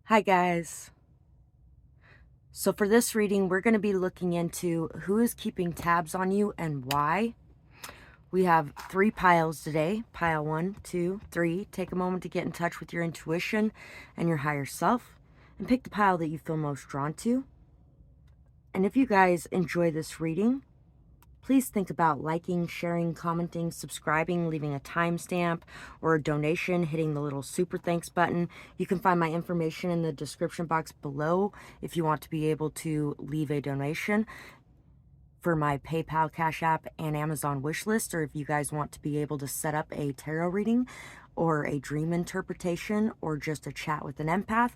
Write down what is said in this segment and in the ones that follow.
Hi guys. So for this reading, we're going to be looking into who is keeping tabs on you and why. We have 3 piles today. Pile 1, 2, 3. Take a moment to get in touch with your intuition and your higher self and pick the pile that you feel most drawn to. And if you guys enjoy this reading, please think about liking, sharing, commenting, subscribing, leaving a timestamp or a donation, hitting the little super thanks button. You can find my information in the description box below if you want to be able to leave a donation for my PayPal, Cash App, and Amazon wish list, or if you guys want to be able to set up a tarot reading or a dream interpretation or just a chat with an empath.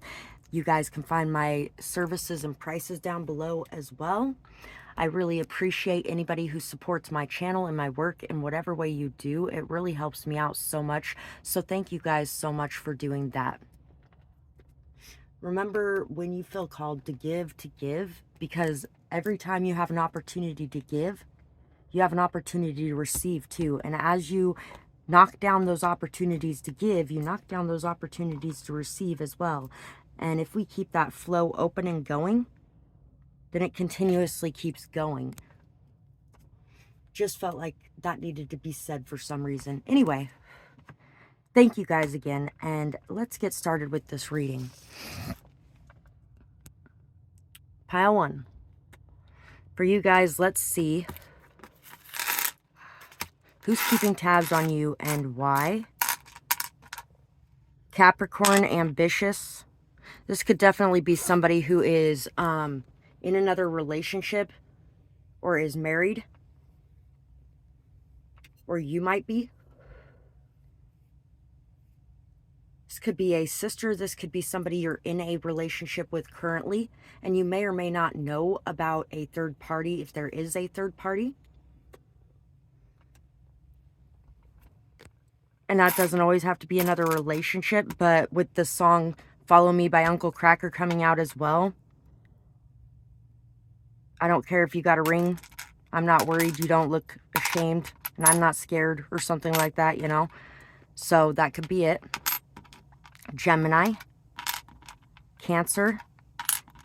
You guys can find my services and prices down below as well. I really appreciate anybody who supports my channel and my work in whatever way you do. It really helps me out so much. So thank you guys so much for doing that. Remember, when you feel called to give, because every time you have an opportunity to give, you have an opportunity to receive too. And as you knock down those opportunities to give, you knock down those opportunities to receive as well. And if we keep that flow open and going, then it continuously keeps going. Just felt like that needed to be said for some reason. Anyway, thank you guys again, and let's get started with this reading. Pile 1. For you guys, let's see who's keeping tabs on you and why. Capricorn, ambitious. This could definitely be somebody who is in another relationship or is married, or you might be. This could be a sister. This could be somebody you're in a relationship with currently, and you may or may not know about a third party if there is a third party. And that doesn't always have to be another relationship, but with the song Follow Me by Uncle Kracker coming out as well, I don't care if you got a ring. I'm not worried. You don't look ashamed, and I'm not scared or something like that, you know. So that could be it. Gemini, Cancer,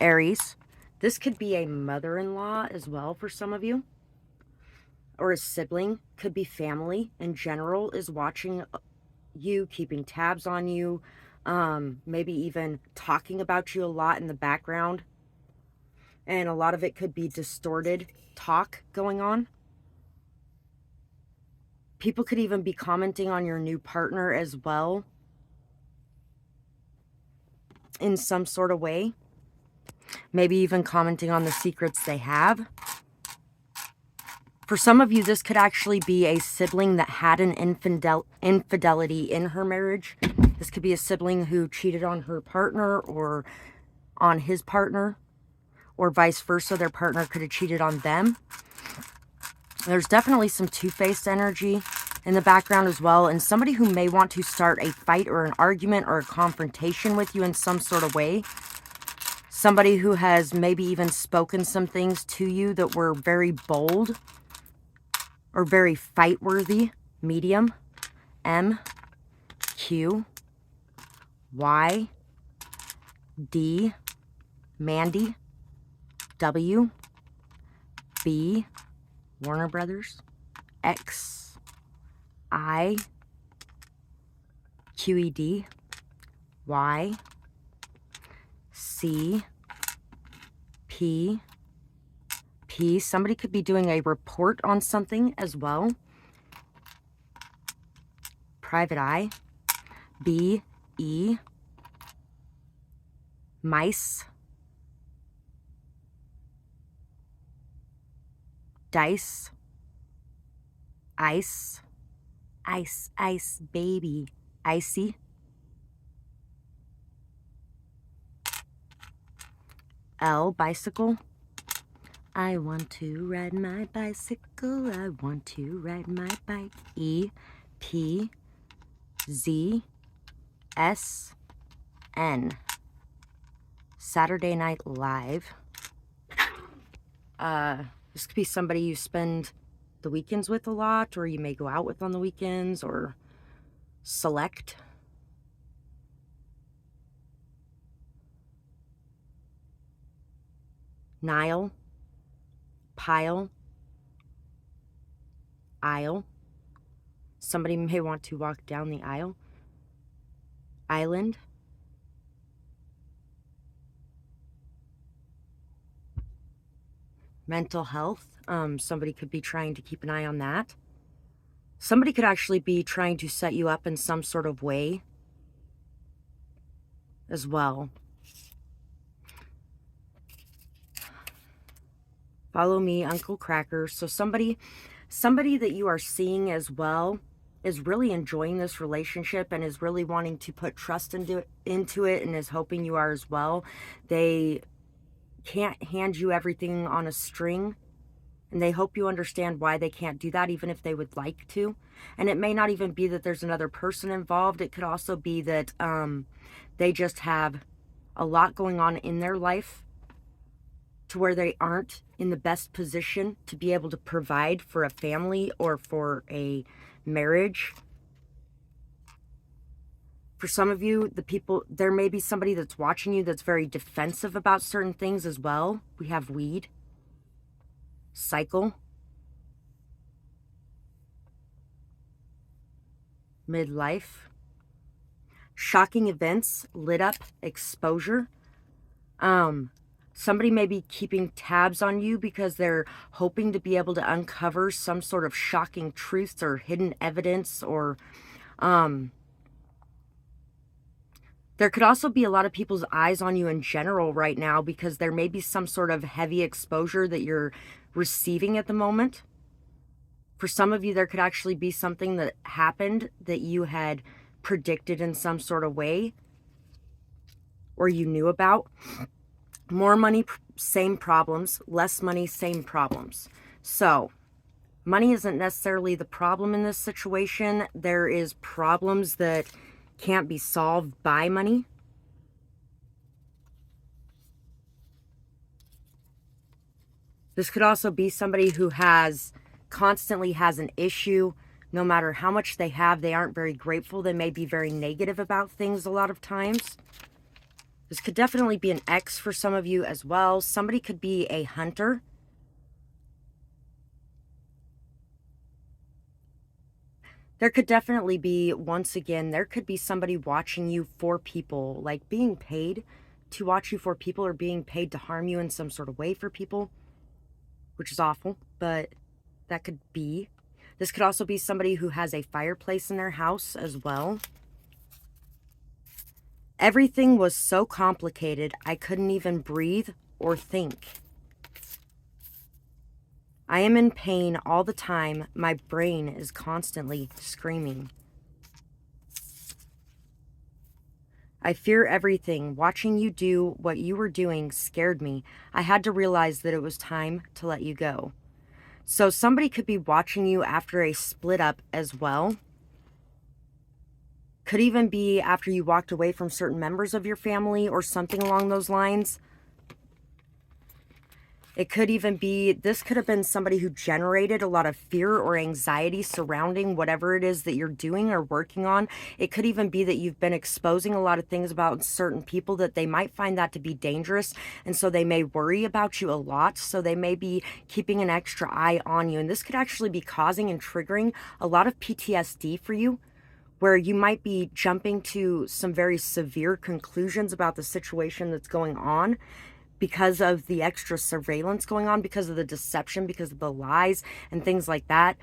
Aries. This could be a mother-in-law as well for some of you, or a sibling. Could be family in general is watching you, keeping tabs on you, maybe even talking about you a lot in the background. And a lot of it could be distorted talk going on. People could even be commenting on your new partner as well in some sort of way. Maybe even commenting on the secrets they have. For some of you, this could actually be a sibling that had an infidelity in her marriage. This could be a sibling who cheated on her partner or on his partner, or vice versa. Their partner could have cheated on them. There's definitely some two-faced energy in the background as well, and somebody who may want to start a fight or an argument or a confrontation with you in some sort of way. Somebody who has maybe even spoken some things to you that were very bold or very fight-worthy. Medium, M, Q, Y, D, Mandy, W, B, Warner Brothers, X, I, QED, Y, C, P, P. Somebody could be doing a report on something as well. Private Eye, B, E, Mice, Dice, Ice, Ice, Ice, Baby, Icy, L, Bicycle. I want to ride my bicycle. I want to ride my bike. E, P, Z, S, N. Saturday Night Live. This could be somebody you spend the weekends with a lot, or you may go out with on the weekends, or select. Nile, pile, aisle. Somebody may want to walk down the aisle. Island. Mental health. Somebody could be trying to keep an eye on that. Somebody could actually be trying to set you up in some sort of way as well. Follow me, Uncle Cracker. So somebody that you are seeing as well is really enjoying this relationship and is really wanting to put trust into it and is hoping you are as well. They can't hand you everything on a string, and they hope you understand why they can't do that, even if they would like to. And it may not even be that there's another person involved. It could also be that they just have a lot going on in their life to where they aren't in the best position to be able to provide for a family or for a marriage. For some of you, there may be somebody that's watching you that's very defensive about certain things as well. We have weed, cycle, midlife, shocking events, lit up, exposure. Somebody may be keeping tabs on you because they're hoping to be able to uncover some sort of shocking truths or hidden evidence, or there could also be a lot of people's eyes on you in general right now because there may be some sort of heavy exposure that you're receiving at the moment. For some of you, there could actually be something that happened that you had predicted in some sort of way or you knew about. More money, same problems. Less money, same problems. So, money isn't necessarily the problem in this situation. There is problems that can't be solved by money. This could also be somebody who constantly has an issue. No matter how much they have, they aren't very grateful. They may be very negative about things a lot of times. This could definitely be an ex for some of you as well. Somebody could be a hunter. There could definitely be, once again, there could be somebody watching you for people, like being paid to watch you for people or being paid to harm you in some sort of way for people, which is awful, but that could be. This could also be somebody who has a fireplace in their house as well. Everything was so complicated, I couldn't even breathe or think. I am in pain all the time. My brain is constantly screaming. I fear everything. Watching you do what you were doing scared me. I had to realize that it was time to let you go. So somebody could be watching you after a split up as well. Could even be after you walked away from certain members of your family or something along those lines. It could even be, this could have been somebody who generated a lot of fear or anxiety surrounding whatever it is that you're doing or working on. It could even be that you've been exposing a lot of things about certain people that they might find that to be dangerous. And so they may worry about you a lot. So they may be keeping an extra eye on you. And this could actually be causing and triggering a lot of PTSD for you, where you might be jumping to some very severe conclusions about the situation that's going on because of the extra surveillance going on, because of the deception, because of the lies and things like that.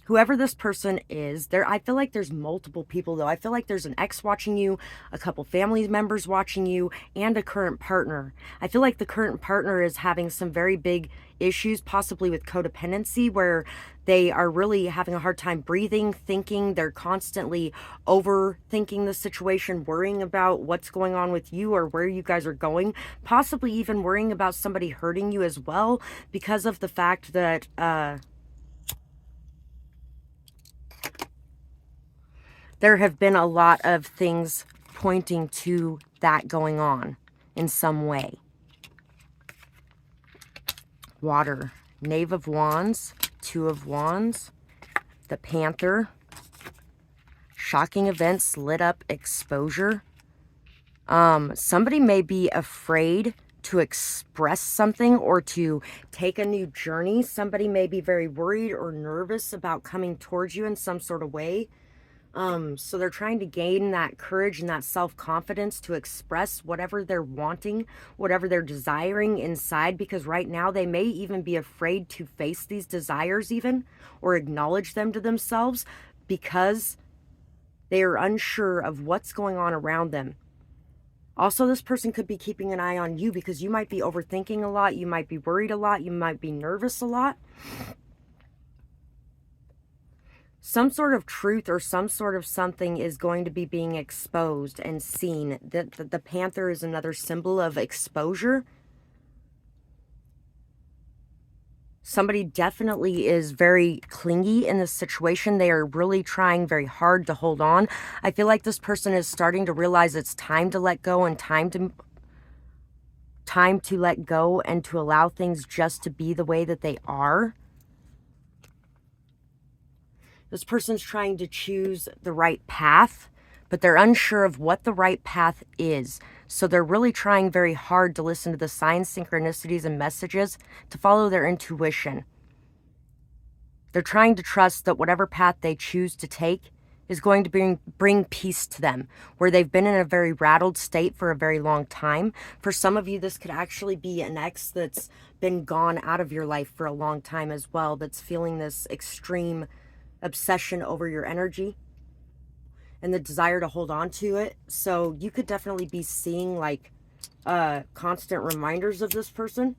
Whoever this person is, I feel like there's multiple people though. I feel like there's an ex watching you, a couple family members watching you, and a current partner. I feel like the current partner is having some very big issues, possibly with codependency, where they are really having a hard time breathing, thinking. They're constantly overthinking the situation, worrying about what's going on with you or where you guys are going, possibly even worrying about somebody hurting you as well, because of the fact that there have been a lot of things pointing to that going on in some way. Water. Knave of Wands, Two of Wands, the Panther, shocking events, lit up, exposure, Somebody may be afraid to express something or to take a new journey. Somebody may be very worried or nervous about coming towards you in some sort of way. So they're trying to gain that courage and that self-confidence to express whatever they're wanting, whatever they're desiring inside, because right now they may even be afraid to face these desires even, or acknowledge them to themselves, because they are unsure of what's going on around them. Also, this person could be keeping an eye on you because you might be overthinking a lot, you might be worried a lot, you might be nervous a lot. Some sort of truth or some sort of something is going to be being exposed and seen. The panther is another symbol of exposure. Somebody definitely is very clingy in this situation. They are really trying very hard to hold on. I feel like this person is starting to realize it's time to let go and time to let go and to allow things just to be the way that they are. This person's trying to choose the right path, but they're unsure of what the right path is. So they're really trying very hard to listen to the signs, synchronicities, and messages to follow their intuition. They're trying to trust that whatever path they choose to take is going to bring peace to them, where they've been in a very rattled state for a very long time. For some of you, this could actually be an ex that's been gone out of your life for a long time as well, that's feeling this extreme obsession over your energy and the desire to hold on to it. So you could definitely be seeing like constant reminders of this person.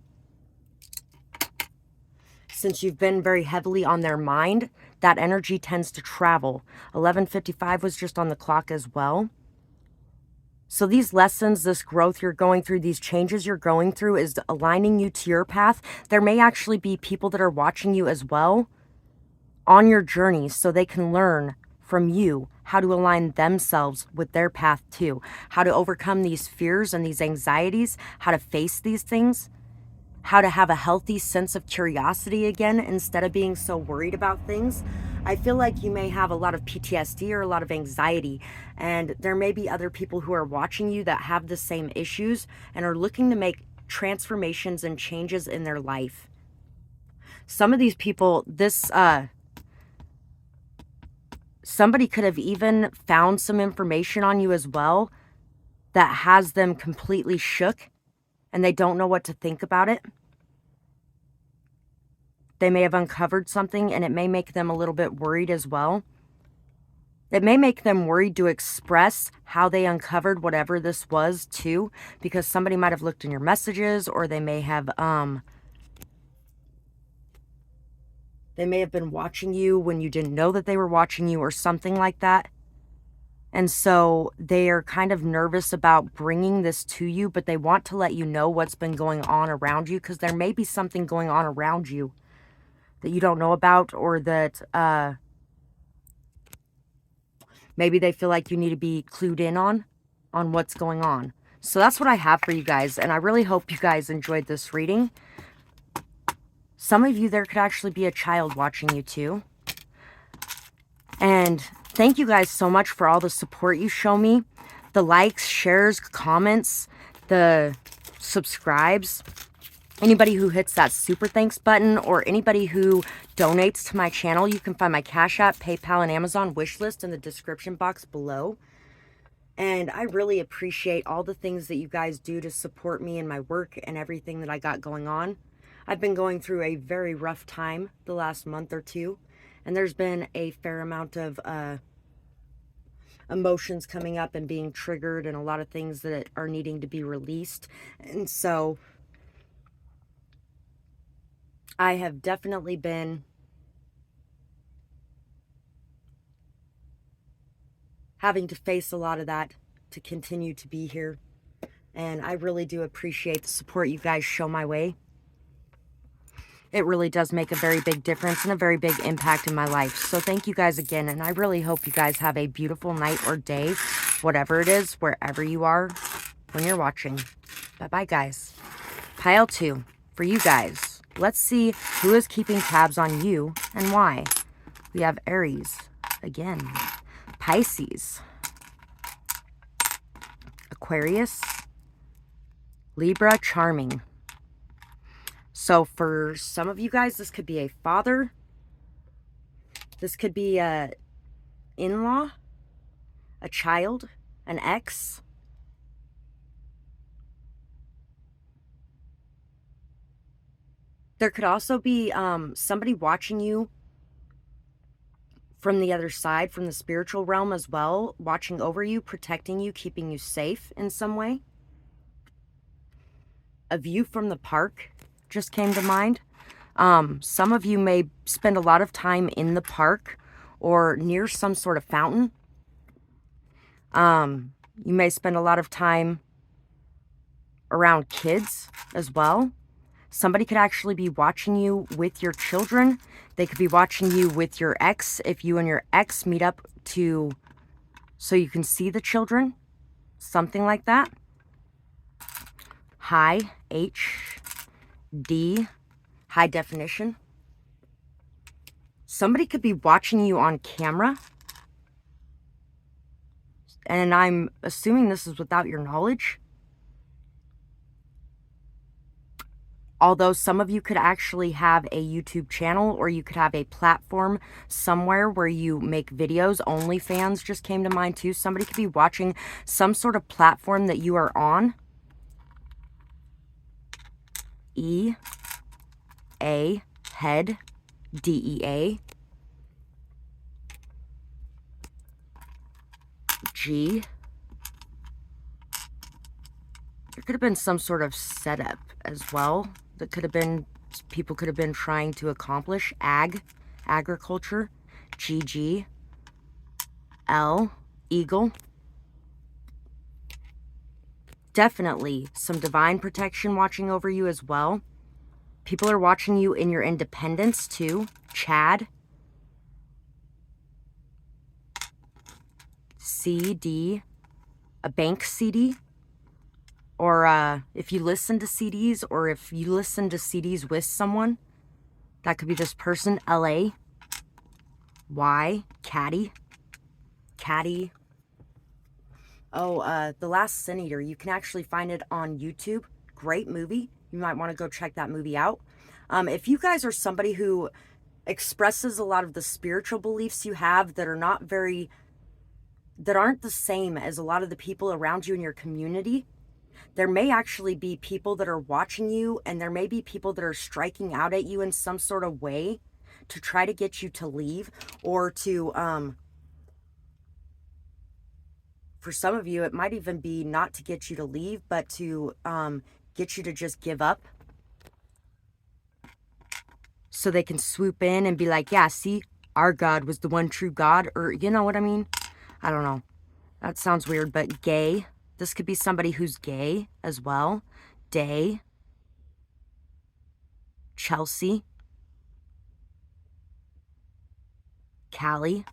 Since you've been very heavily on their mind, that energy tends to travel. 11:55 was just on the clock as well. So these lessons, this growth you're going through, these changes you're going through is aligning you to your path. There may actually be people that are watching you as well on your journey, so they can learn from you how to align themselves with their path too, how to overcome these fears and these anxieties, how to face these things, how to have a healthy sense of curiosity again instead of being so worried about things. I feel like you may have a lot of PTSD or a lot of anxiety, and there may be other people who are watching you that have the same issues and are looking to make transformations and changes in their life. Some of these people, somebody could have even found some information on you as well that has them completely shook and they don't know what to think about it. They may have uncovered something and it may make them a little bit worried as well. It may make them worried to express how they uncovered whatever this was too, because somebody might have looked in your messages, or they may have been watching you when you didn't know that they were watching you or something like that. And so they are kind of nervous about bringing this to you, but they want to let you know what's been going on around you, because there may be something going on around you that you don't know about, or that maybe they feel like you need to be clued in on what's going on. So that's what I have for you guys, and I really hope you guys enjoyed this reading. Some of you, there could actually be a child watching you too. And thank you guys so much for all the support you show me. The likes, shares, comments, the subscribes. Anybody who hits that super thanks button, or anybody who donates to my channel, you can find my Cash App, PayPal, and Amazon wish list in the description box below. And I really appreciate all the things that you guys do to support me in my work and everything that I got going on. I've been going through a very rough time the last month or two, and there's been a fair amount of emotions coming up and being triggered, and a lot of things that are needing to be released. And so I have definitely been having to face a lot of that to continue to be here. And I really do appreciate the support you guys show my way. It really does make a very big difference and a very big impact in my life. So thank you guys again, and I really hope you guys have a beautiful night or day, whatever it is, wherever you are when you're watching. Bye-bye, guys. Pile 2, for you guys. Let's see who is keeping tabs on you and why. We have Aries, again, Pisces, Aquarius, Libra, charming. So for some of you guys, this could be a father. This could be a in-law, a child, an ex. There could also be somebody watching you from the other side, from the spiritual realm as well, watching over you, protecting you, keeping you safe in some way. A view from the park just came to mind. Some of you may spend a lot of time in the park or near some sort of fountain. You may spend a lot of time around kids as well. Somebody could actually be watching you with your children. They could be watching you with your ex if you and your ex meet up so you can see the children. Something like that. High, HD, high definition. Somebody could be watching you on camera. And I'm assuming this is without your knowledge. Although some of you could actually have a YouTube channel, or you could have a platform somewhere where you make videos. OnlyFans just came to mind too. Somebody could be watching some sort of platform that you are on. E, A, head, DEA. G. There could have been some sort of setup as well that could have been, people could have been trying to accomplish. Agriculture. GG. L, eagle. Definitely some divine protection watching over you as well. People are watching you in your independence too. Chad. CD. A bank CD. Or if you listen to CDs, or if you listen to CDs with someone, that could be this person. LA. Y. Caddy. Caddy. Oh, The Last Senator. You can actually find it on YouTube. Great movie. You might want to go check that movie out. If you guys are somebody who expresses a lot of the spiritual beliefs you have that aren't the same as a lot of the people around you in your community, there may actually be people that are watching you, and there may be people that are striking out at you in some sort of way to try to get you to leave, or to, for some of you, it might even be not to get you to leave, but to get you to just give up. So they can swoop in and be like, yeah, see, our God was the one true God, or you know what I mean? I don't know. That sounds weird, but gay. This could be somebody who's gay as well. Day. Chelsea. Callie.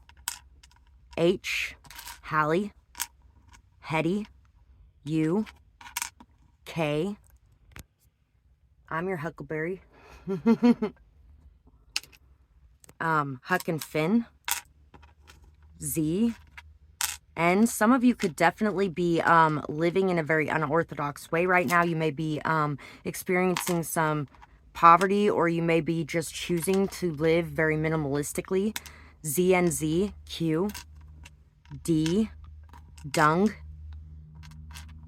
H. Hallie. Hetty. U. K. I'm your Huckleberry. Huck and Finn. Z. And some of you could definitely be living in a very unorthodox way right now. You may be experiencing some poverty, or you may be just choosing to live very minimalistically. ZNZ, Q, D, Dung,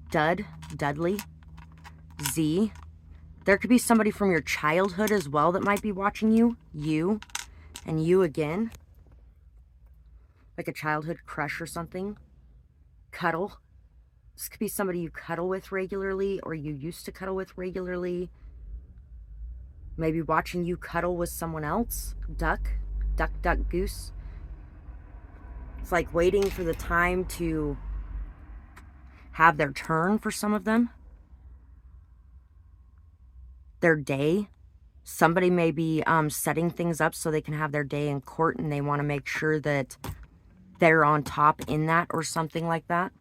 Dud, Dudley, Z. There could be somebody from your childhood as well that might be watching you. You, and you again. Like a childhood crush or something. Cuddle. This could be somebody you cuddle with regularly, or you used to cuddle with regularly. Maybe watching you cuddle with someone else. Duck. Duck, duck, goose. It's like waiting for the time to have their turn for some of them. Their day. Somebody may be setting things up so they can have their day in court, and they want to make sure that they're on top in that, or something like that.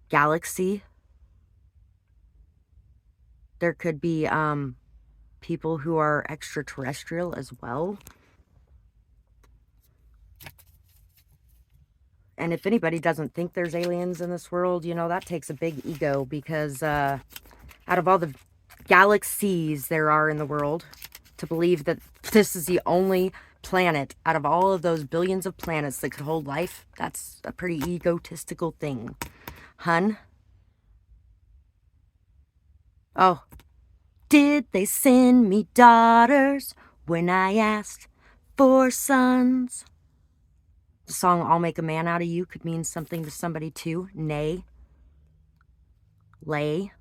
Galaxy. There could be people who are extraterrestrial as well. And if anybody doesn't think there's aliens in this world, you know, that takes a big ego, because out of all the galaxies there are in the world, to believe that this is the only planet out of all of those billions of planets that could hold life, that's a pretty egotistical thing. Hun? Oh. Did they send me daughters when I asked for sons? The song I'll Make a Man Out of You could mean something to somebody too. Nay. Lay.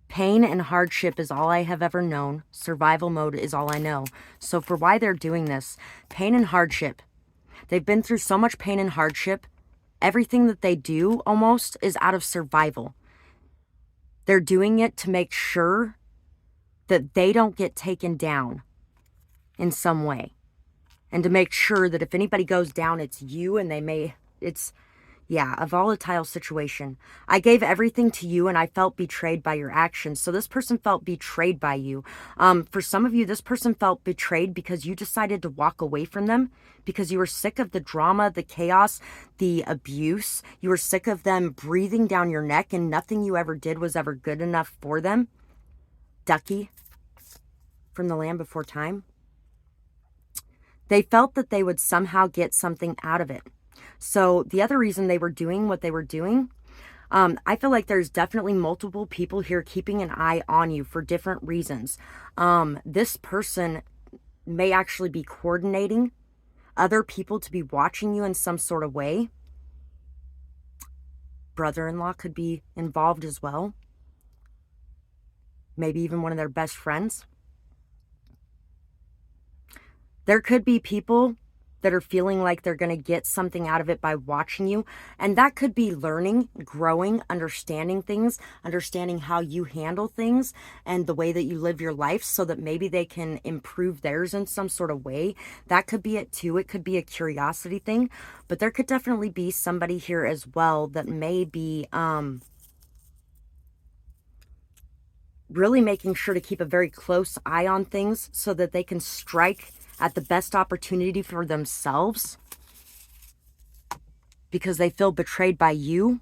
Pain and hardship is all I have ever known. Survival mode is all I know. So for why they're doing this, pain and hardship. They've been through so much pain and hardship. Everything that they do almost is out of survival. They're doing it to make sure that they don't get taken down in some way. And to make sure that if anybody goes down, it's you, and yeah, a volatile situation. I gave everything to you and I felt betrayed by your actions. So this person felt betrayed by you. For some of you, this person felt betrayed because you decided to walk away from them, because you were sick of the drama, the chaos, the abuse. You were sick of them breathing down your neck, and nothing you ever did was ever good enough for them. Ducky from the Land Before Time. They felt that they would somehow get something out of it. So the other reason they were doing what they were doing, I feel like there's definitely multiple people here keeping an eye on you for different reasons. This person may actually be coordinating other people to be watching you in some sort of way. Brother-in-law could be involved as well. Maybe even one of their best friends. There could be people that are feeling like they're going to get something out of it by watching you. And that could be learning, growing, understanding things, understanding how you handle things and the way that you live your life, so that maybe they can improve theirs in some sort of way. That could be it too. It could be a curiosity thing. But there could definitely be somebody here as well that may be really making sure to keep a very close eye on things so that they can strike at the best opportunity for themselves, because they feel betrayed by you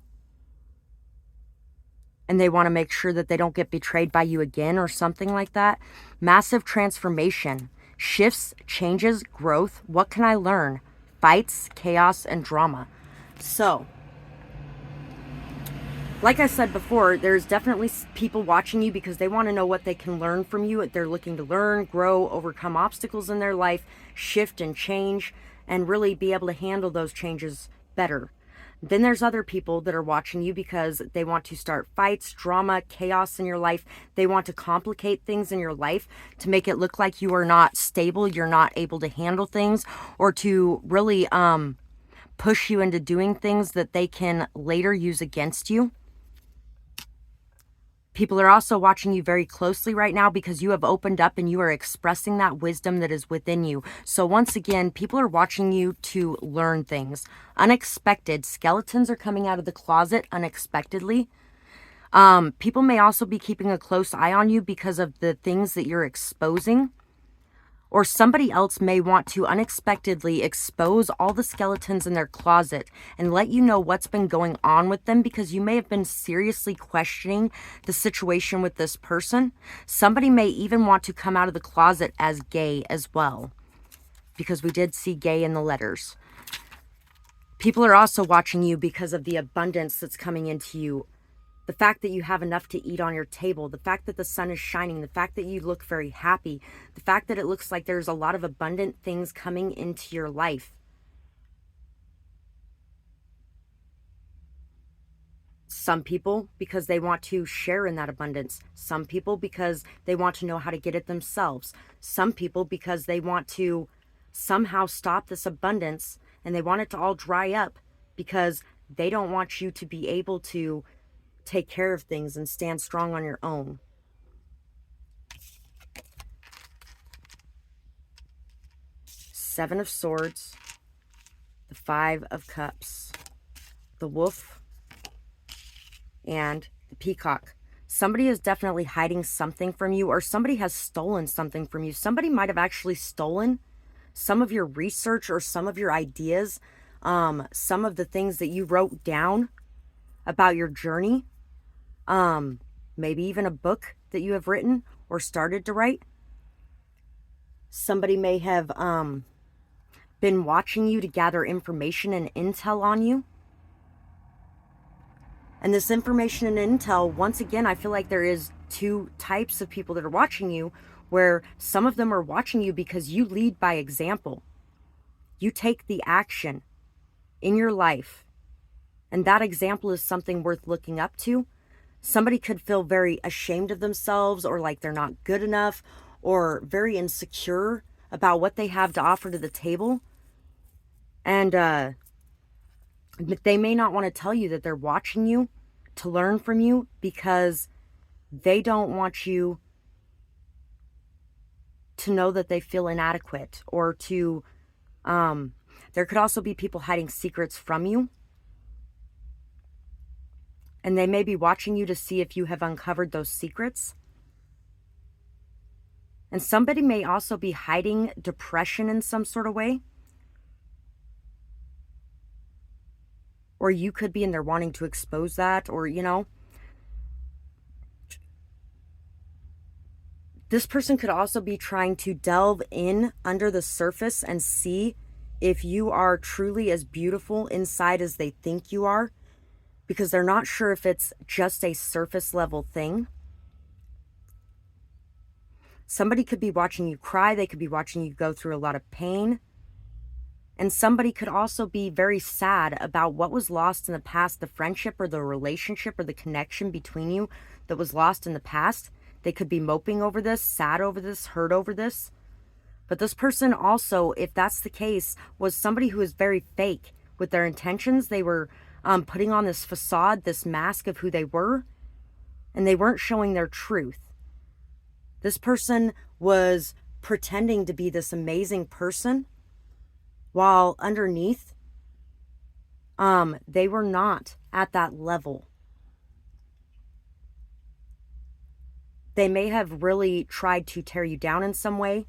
and they want to make sure that they don't get betrayed by you again or something like that. Massive transformation, shifts, changes, growth. What can I learn? Fights, chaos, and drama. So, like I said before, there's definitely people watching you because they want to know what they can learn from you. They're looking to learn, grow, overcome obstacles in their life, shift and change, and really be able to handle those changes better. Then there's other people that are watching you because they want to start fights, drama, chaos in your life. They want to complicate things in your life to make it look like you are not stable, you're not able to handle things, or to really push you into doing things that they can later use against you. People are also watching you very closely right now because you have opened up and you are expressing that wisdom that is within you. So once again, people are watching you to learn things. Unexpected. Skeletons are coming out of the closet unexpectedly. People may also be keeping a close eye on you because of the things that you're exposing. Or somebody else may want to unexpectedly expose all the skeletons in their closet and let you know what's been going on with them, because you may have been seriously questioning the situation with this person. Somebody may even want to come out of the closet as gay as well, because we did see gay in the letters. People are also watching you because of the abundance that's coming into you. The fact that you have enough to eat on your table, the fact that the sun is shining, the fact that you look very happy, the fact that it looks like there's a lot of abundant things coming into your life. Some people because they want to share in that abundance. Some people because they want to know how to get it themselves. Some people because they want to somehow stop this abundance and they want it to all dry up because they don't want you to be able to take care of things and stand strong on your own. Seven of Swords, the Five of Cups, the Wolf, and the Peacock. Somebody is definitely hiding something from you, or somebody has stolen something from you. Somebody might have actually stolen some of your research or some of your ideas some of the things that you wrote down about your journey, maybe even a book that you have written or started to write. Somebody may have been watching you to gather information and intel on you. And this information and intel, once again, I feel like there is two types of people that are watching you, where some of them are watching you because you lead by example. You take the action in your life, and that example is something worth looking up to. Somebody could feel very ashamed of themselves, or like they're not good enough, or very insecure about what they have to offer to the table. And they may not want to tell you that they're watching you to learn from you, because they don't want you to know that they feel inadequate, or to, there could also be people hiding secrets from you. And they may be watching you to see if you have uncovered those secrets. And somebody may also be hiding depression in some sort of way. Or you could be in there wanting to expose that, or, this person could also be trying to delve in under the surface and see if you are truly as beautiful inside as they think you are, because they're not sure if it's just a surface level thing. Somebody could be watching you cry. They could be watching you go through a lot of pain. And somebody could also be very sad about what was lost in the past, the friendship or the relationship or the connection between you that was lost in the past. They could be moping over this, sad over this, hurt over this. But this person also, if that's the case, was somebody who is very fake with their intentions. They were putting on this facade, this mask of who they were, and they weren't showing their truth. This person was pretending to be this amazing person, while underneath, they were not at that level. They may have really tried to tear you down in some way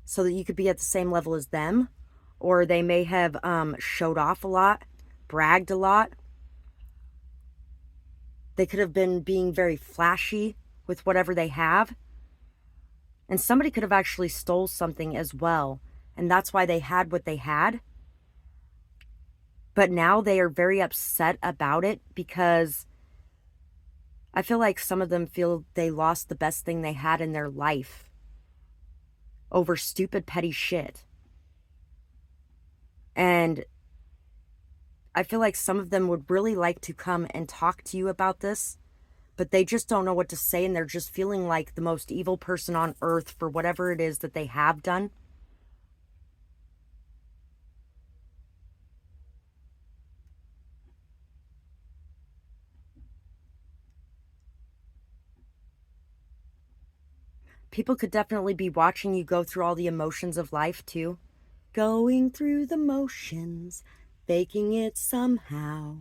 so that you could be at the same level as them. Or they may have showed off a lot, bragged a lot. They could have been being very flashy with whatever they have. And somebody could have actually stole something as well. And that's why they had what they had. But now they are very upset about it, because I feel like some of them feel they lost the best thing they had in their life over stupid, petty shit. And I feel like some of them would really like to come and talk to you about this, but they just don't know what to say, and they're just feeling like the most evil person on earth for whatever it is that they have done. People could definitely be watching you go through all the emotions of life too. Going through the motions, faking it somehow.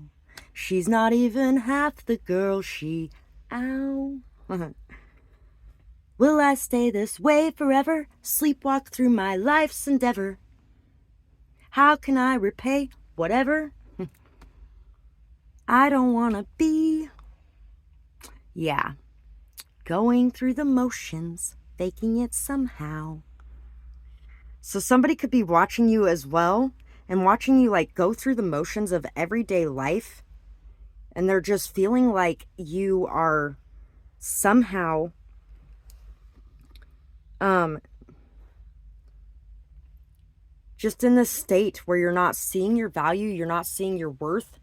She's not even half the girl she... Ow. Will I stay this way forever? Sleepwalk through my life's endeavor. How can I repay whatever I don't want to be? Yeah. Going through the motions, faking it somehow. So somebody could be watching you as well, and watching you like go through the motions of everyday life, and they're just feeling like you are somehow just in this state where you're not seeing your value, you're not seeing your worth.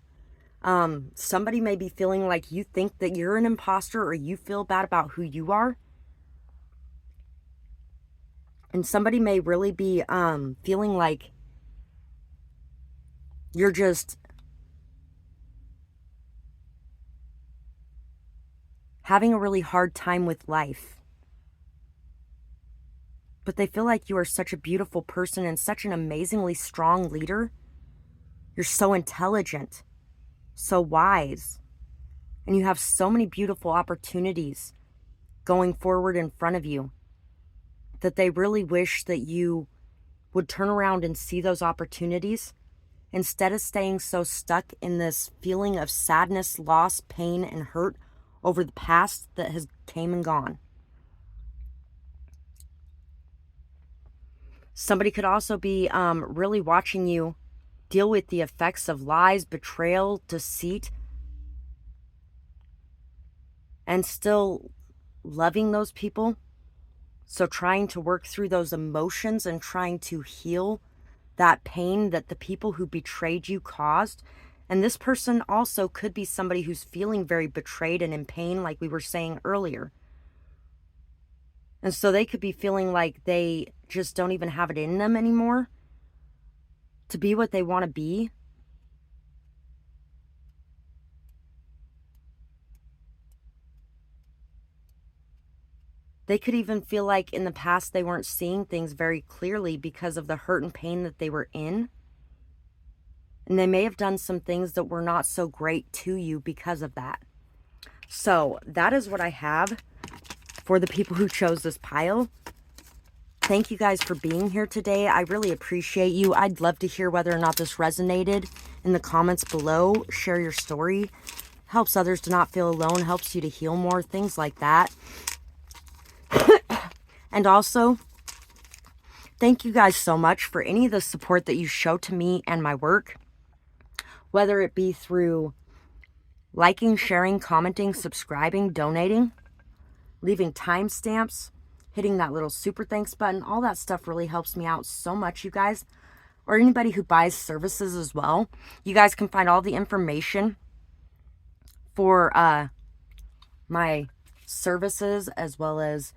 Somebody may be feeling like you think that you're an imposter, or you feel bad about who you are. And somebody may really be feeling like you're just having a really hard time with life. But they feel like you are such a beautiful person and such an amazingly strong leader. You're so intelligent, so wise, and you have so many beautiful opportunities going forward in front of you, that they really wish that you would turn around and see those opportunities instead of staying so stuck in this feeling of sadness, loss, pain, and hurt over the past that has came and gone. Somebody could also be really watching you deal with the effects of lies, betrayal, deceit, and still loving those people. So trying to work through those emotions and trying to heal that pain that the people who betrayed you caused. And this person also could be somebody who's feeling very betrayed and in pain, like we were saying earlier. And so they could be feeling like they just don't even have it in them anymore to be what they want to be. They could even feel like in the past they weren't seeing things very clearly because of the hurt and pain that they were in. And they may have done some things that were not so great to you because of that. So that is what I have for the people who chose this pile. Thank you guys for being here today. I really appreciate you. I'd love to hear whether or not this resonated in the comments below. Share your story. Helps others to not feel alone. Helps you to heal more. Things like that. And also, thank you guys so much for any of the support that you show to me and my work. Whether it be through liking, sharing, commenting, subscribing, donating, leaving timestamps, hitting that little super thanks button. All that stuff really helps me out so much, you guys. Or anybody who buys services as well. You guys can find all the information for my services as well as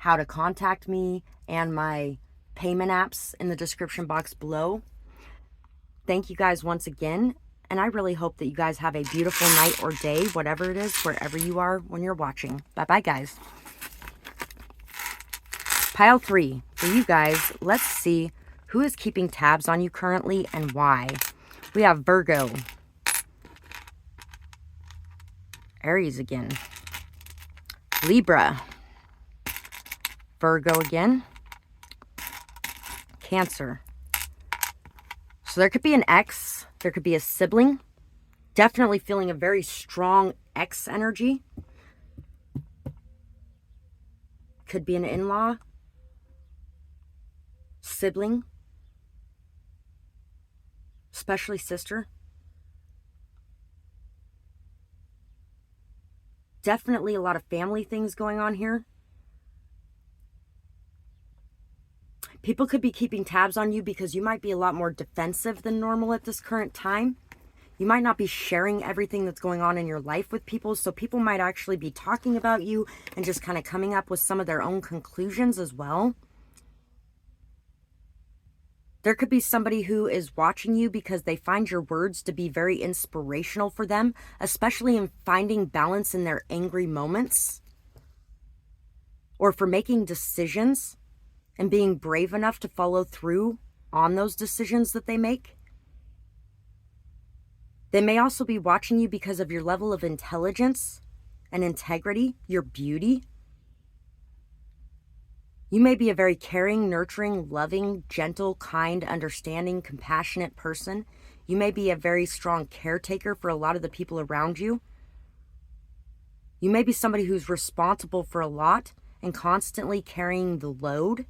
how to contact me and my payment apps in the description box below. Thank you guys once again. And I really hope that you guys have a beautiful night or day, whatever it is, wherever you are when you're watching. Bye-bye, guys. Pile 3, for you guys, let's see who is keeping tabs on you currently and why. We have Virgo. Aries again. Libra. Virgo again. Cancer. So there could be an ex. There could be a sibling. Definitely feeling a very strong ex energy. Could be an in-law. Sibling. Especially sister. Definitely a lot of family things going on here. People could be keeping tabs on you because you might be a lot more defensive than normal at this current time. You might not be sharing everything that's going on in your life with people, so people might actually be talking about you and just kind of coming up with some of their own conclusions as well. There could be somebody who is watching you because they find your words to be very inspirational for them, especially in finding balance in their angry moments or for making decisions and being brave enough to follow through on those decisions that they make. They may also be watching you because of your level of intelligence and integrity, your beauty. You may be a very caring, nurturing, loving, gentle, kind, understanding, compassionate person. You may be a very strong caretaker for a lot of the people around you. You may be somebody who's responsible for a lot and constantly carrying the load.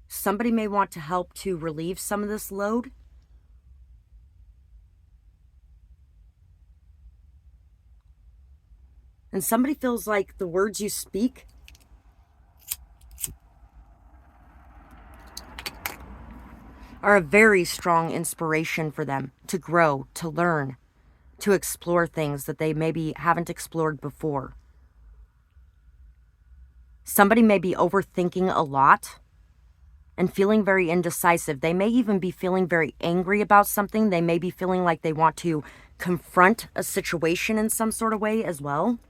Somebody may want to help to relieve some of this load. And somebody feels like the words you speak are a very strong inspiration for them to grow, to learn, to explore things that they maybe haven't explored before. Somebody may be overthinking a lot and feeling very indecisive. They may even be feeling very angry about something. They may be feeling like they want to confront a situation in some sort of way as well.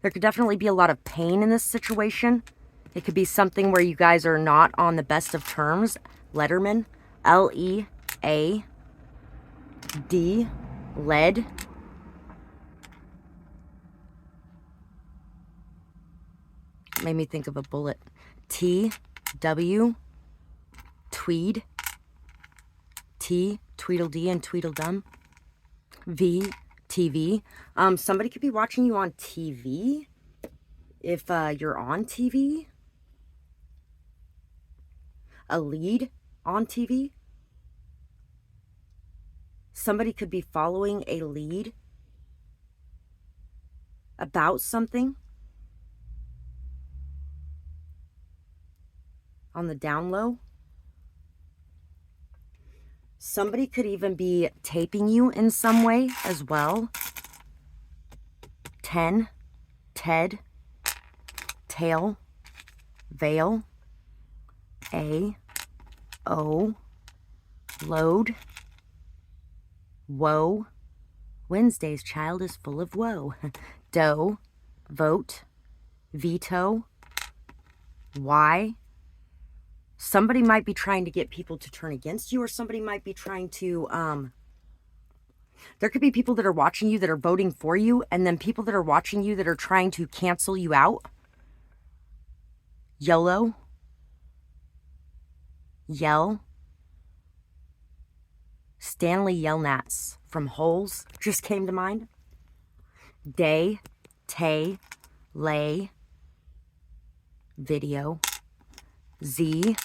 There could definitely be a lot of pain in this situation. It could be something where you guys are not on the best of terms. Letterman, L-E-A-D, lead. Made me think of a bullet. T, W, Tweed, T, Tweedledee and Tweedledum, V, TV. Somebody could be watching you on TV if you're on TV. A lead on TV. Somebody could be following a lead about something on the down low. Somebody could even be taping you in some way as well. 10, Ted, tail, veil, A, O, load, woe. Wednesday's child is full of woe. Doe, vote, veto, why. Somebody might be trying to get people to turn against you, or somebody might be trying to, there could be people that are watching you that are voting for you, and then people that are watching you that are trying to cancel you out. YOLO, yell, Stanley Yelnats from Holes just came to mind. Day, tay, lay, video, Z,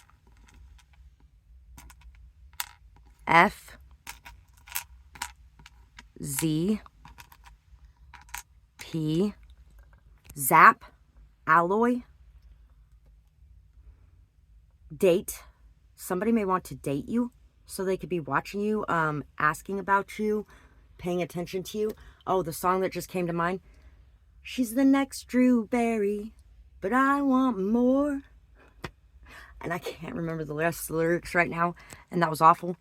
F, Z, P, zap, alloy, date. Somebody may want to date you, so they could be watching you, asking about you, paying attention to you. Oh, the song that just came to mind. She's the next Drew Barry, but I want more. And I can't remember the rest of the lyrics right now, and that was awful.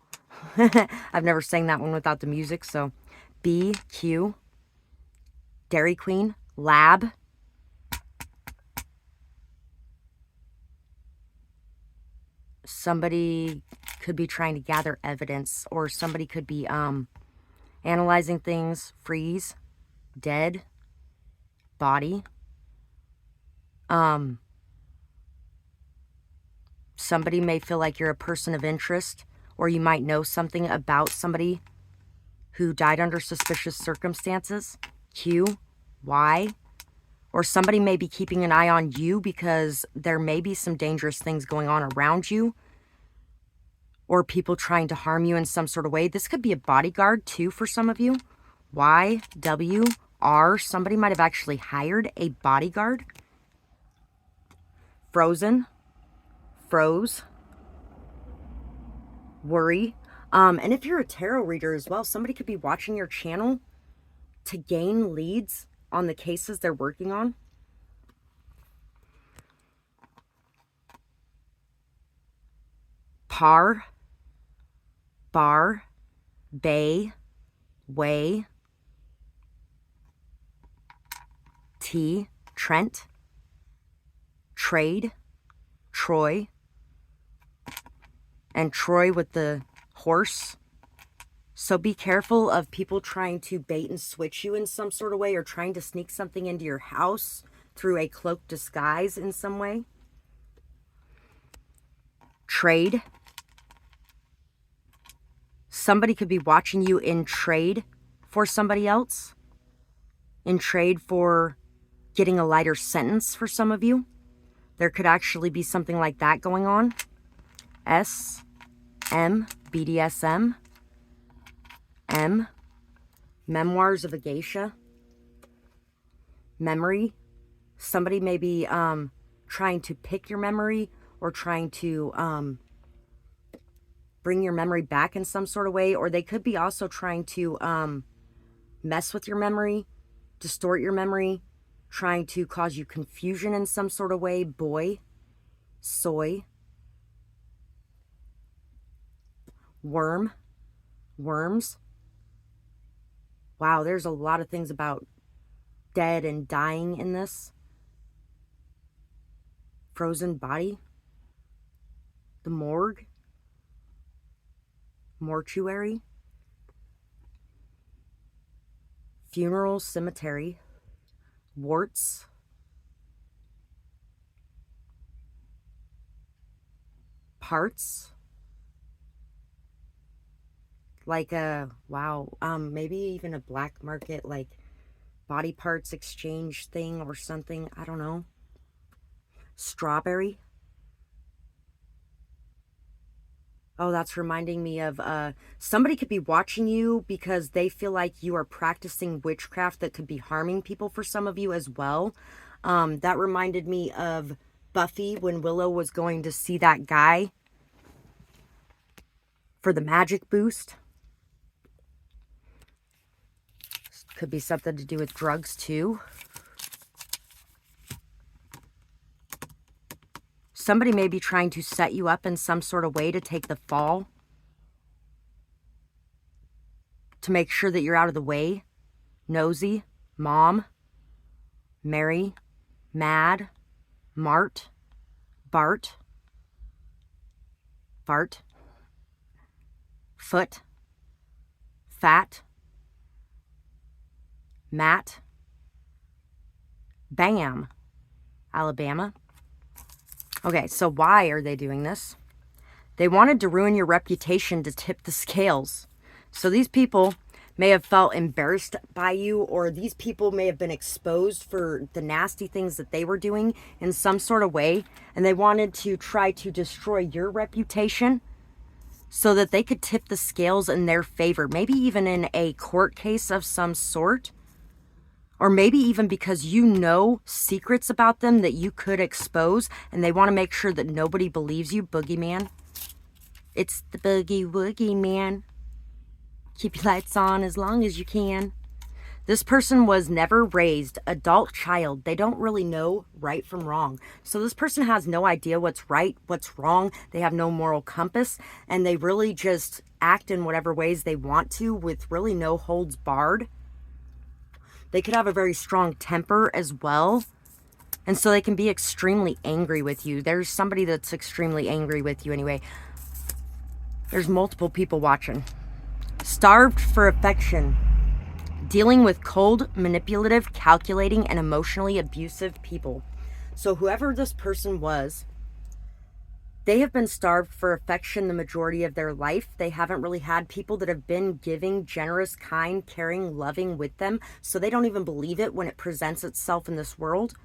I've never sang that one without the music, so B, Q, Dairy Queen, lab, somebody could be trying to gather evidence, or somebody could be analyzing things. Freeze, dead, body. Somebody may feel like you're a person of interest, or you might know something about somebody who died under suspicious circumstances. Q, Y. Or somebody may be keeping an eye on you because there may be some dangerous things going on around you, or people trying to harm you in some sort of way. This could be a bodyguard too for some of you. Y, W, R. Somebody might have actually hired a bodyguard. Frozen, froze, worry. And if you're a tarot reader as well, somebody could be watching your channel to gain leads on the cases they're working on. Par, bar, bay, way, T, Trent, trade, Troy, and Troy with the horse. So be careful of people trying to bait and switch you in some sort of way, or trying to sneak something into your house through a cloak disguise in some way. Trade. Somebody could be watching you in trade for somebody else. In trade for getting a lighter sentence for some of you. There could actually be something like that going on. S, M, BDSM. M, Memoirs of a Geisha. Memory. Somebody may be trying to pick your memory, or trying to bring your memory back in some sort of way. Or they could be also trying to mess with your memory, distort your memory, trying to cause you confusion in some sort of way. Boy, soy, worm, worms. Wow, there's a lot of things about dead and dying in this. Frozen body, the morgue, mortuary, funeral cemetery, warts, parts. Like maybe even a black market, like body parts exchange thing or something. I don't know. Strawberry. Oh, that's reminding me of somebody could be watching you because they feel like you are practicing witchcraft that could be harming people for some of you as well. That reminded me of Buffy when Willow was going to see that guy for the magic boost. Could be something to do with drugs too. Somebody may be trying to set you up in some sort of way to take the fall, to make sure that you're out of the way. Nosy, Mom, Mary, Mad, Mart, Bart, Fart, Foot, Fat, Matt, Bam, Alabama. Okay, so why are they doing this? They wanted to ruin your reputation to tip the scales. So these people may have felt embarrassed by you, or these people may have been exposed for the nasty things that they were doing in some sort of way, and they wanted to try to destroy your reputation so that they could tip the scales in their favor, maybe even in a court case of some sort. Or maybe even because you know secrets about them that you could expose, and they want to make sure that nobody believes you, boogeyman. It's the boogie woogie man. Keep your lights on as long as you can. This person was never raised, adult child. They don't really know right from wrong. So this person has no idea what's right, what's wrong. They have no moral compass, and they really just act in whatever ways they want to with really no holds barred. They could have a very strong temper as well. And so they can be extremely angry with you. There's somebody that's extremely angry with you anyway. There's multiple people watching. Starved for affection. Dealing with cold, manipulative, calculating, and emotionally abusive people. So whoever this person was, they have been starved for affection the majority of their life. They haven't really had people that have been giving, generous, kind, caring, loving with them. So they don't even believe it when it presents itself in this world.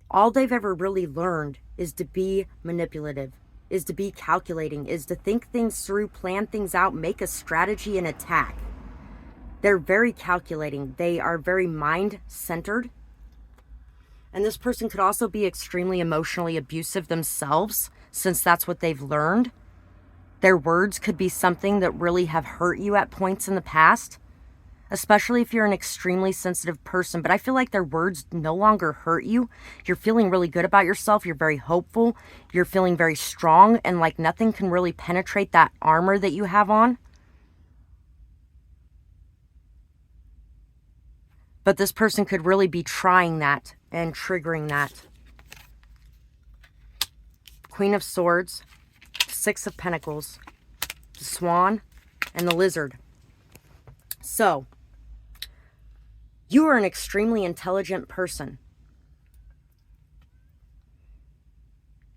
All they've ever really learned is to be manipulative, is to be calculating, is to think things through, plan things out, make a strategy and attack. They're very calculating. They are very mind-centered. And this person could also be extremely emotionally abusive themselves, since that's what they've learned. Their words could be something that really have hurt you at points in the past, especially if you're an extremely sensitive person. But I feel like their words no longer hurt you. You're feeling really good about yourself. You're very hopeful. You're feeling very strong, and like nothing can really penetrate that armor that you have on. But this person could really be trying that and triggering that. Queen of Swords, Six of Pentacles, the Swan, and the Lizard. So, you are an extremely intelligent person.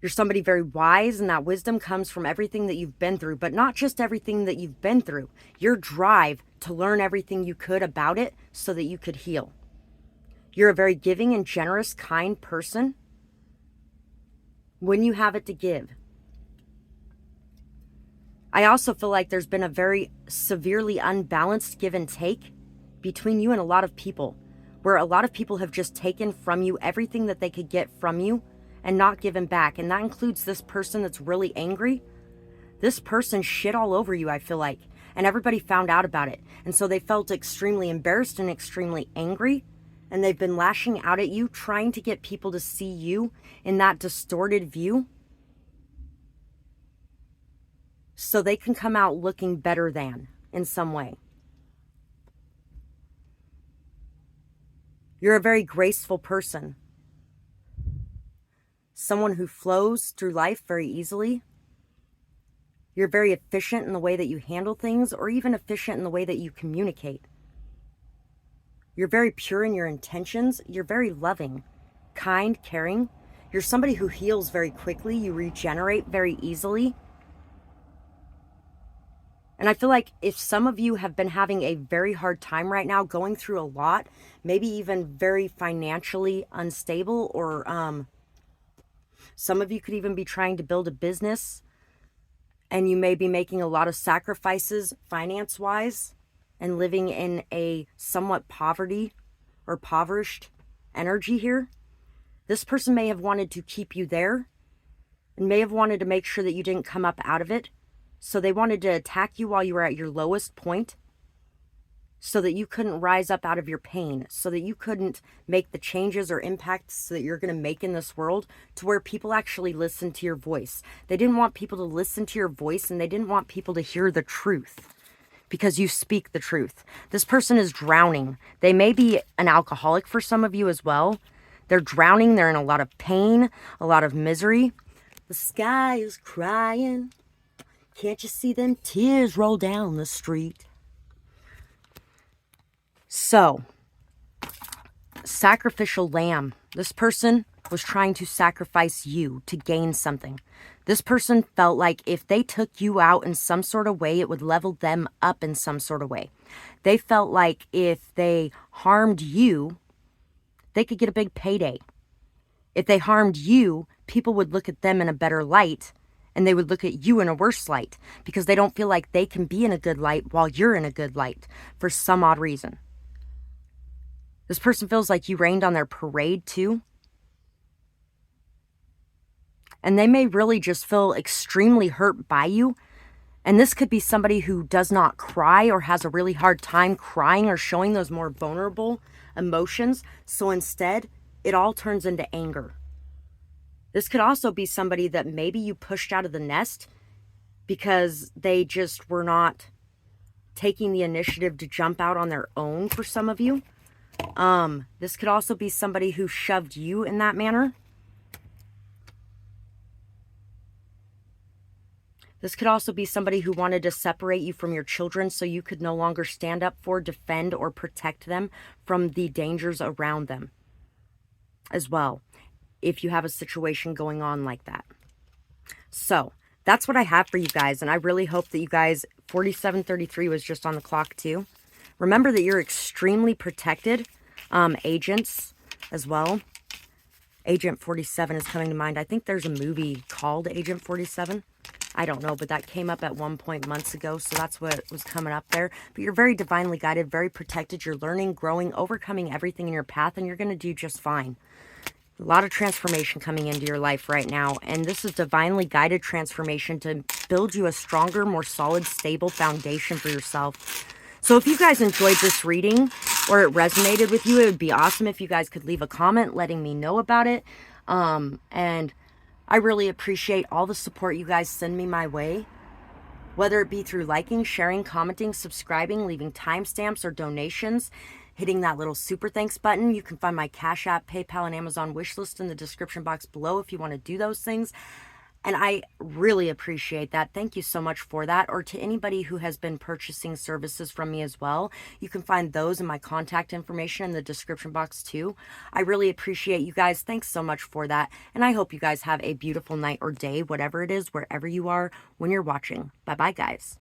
You're somebody very wise, and that wisdom comes from everything that you've been through, but not just everything that you've been through. Your drive to learn everything you could about it so that you could heal. You're a very giving and generous, kind person when you have it to give. I also feel like there's been a very severely unbalanced give and take between you and a lot of people, where a lot of people have just taken from you everything that they could get from you and not given back. And that includes this person that's really angry. This person shit all over you, I feel like, and everybody found out about it. And so they felt extremely embarrassed and extremely angry, and they've been lashing out at you, trying to get people to see you in that distorted view so they can come out looking better than in some way. You're a very graceful person. Someone who flows through life very easily. You're very efficient in the way that you handle things, or even efficient in the way that you communicate. You're very pure in your intentions. You're very loving, kind, caring. You're somebody who heals very quickly. You regenerate very easily. And I feel like if some of you have been having a very hard time right now, going through a lot, maybe even very financially unstable, or some of you could even be trying to build a business, and you may be making a lot of sacrifices finance-wise and living in a somewhat poverty or impoverished energy here. This person may have wanted to keep you there and may have wanted to make sure that you didn't come up out of it. So they wanted to attack you while you were at your lowest point so that you couldn't rise up out of your pain, so that you couldn't make the changes or impacts that you're going to make in this world to where people actually listen to your voice. They didn't want people to listen to your voice, and they didn't want people to hear the truth because you speak the truth. This person is drowning. They may be an alcoholic for some of you as well. They're drowning. They're in a lot of pain, a lot of misery. The sky is crying. Can't you see them tears roll down the street? So, sacrificial lamb. This person was trying to sacrifice you to gain something. This person felt like if they took you out in some sort of way, it would level them up in some sort of way. They felt like if they harmed you, they could get a big payday. If they harmed you, people would look at them in a better light, and they would look at you in a worse light because they don't feel like they can be in a good light while you're in a good light for some odd reason. This person feels like you rained on their parade too. And they may really just feel extremely hurt by you. And this could be somebody who does not cry or has a really hard time crying or showing those more vulnerable emotions. So instead, it all turns into anger. This could also be somebody that maybe you pushed out of the nest because they just were not taking the initiative to jump out on their own for some of you. This could also be somebody who shoved you in that manner. This could also be somebody who wanted to separate you from your children so you could no longer stand up for, defend, or protect them from the dangers around them as well, if you have a situation going on like that. So that's what I have for you guys, and I really hope that you guys, 4733 was just on the clock too. Remember that you're extremely protected, agents as well. Agent 47 is coming to mind. I think there's a movie called Agent 47. I don't know, but that came up at one point months ago, so that's what was coming up there. But you're very divinely guided, very protected. You're learning, growing, overcoming everything in your path, and you're going to do just fine. A lot of transformation coming into your life right now, and this is divinely guided transformation to build you a stronger, more solid, stable foundation for yourself. So if you guys enjoyed this reading or it resonated with you, it would be awesome if you guys could leave a comment letting me know about it. And I really appreciate all the support you guys send me my way, whether it be through liking, sharing, commenting, subscribing, leaving timestamps or donations, hitting that little super thanks button. You can find my Cash App, PayPal, and Amazon wish list in the description box below if you want to do those things. And I really appreciate that. Thank you so much for that. Or to anybody who has been purchasing services from me as well, you can find those in my contact information in the description box too. I really appreciate you guys. Thanks so much for that. And I hope you guys have a beautiful night or day, whatever it is, wherever you are when you're watching. Bye-bye, guys.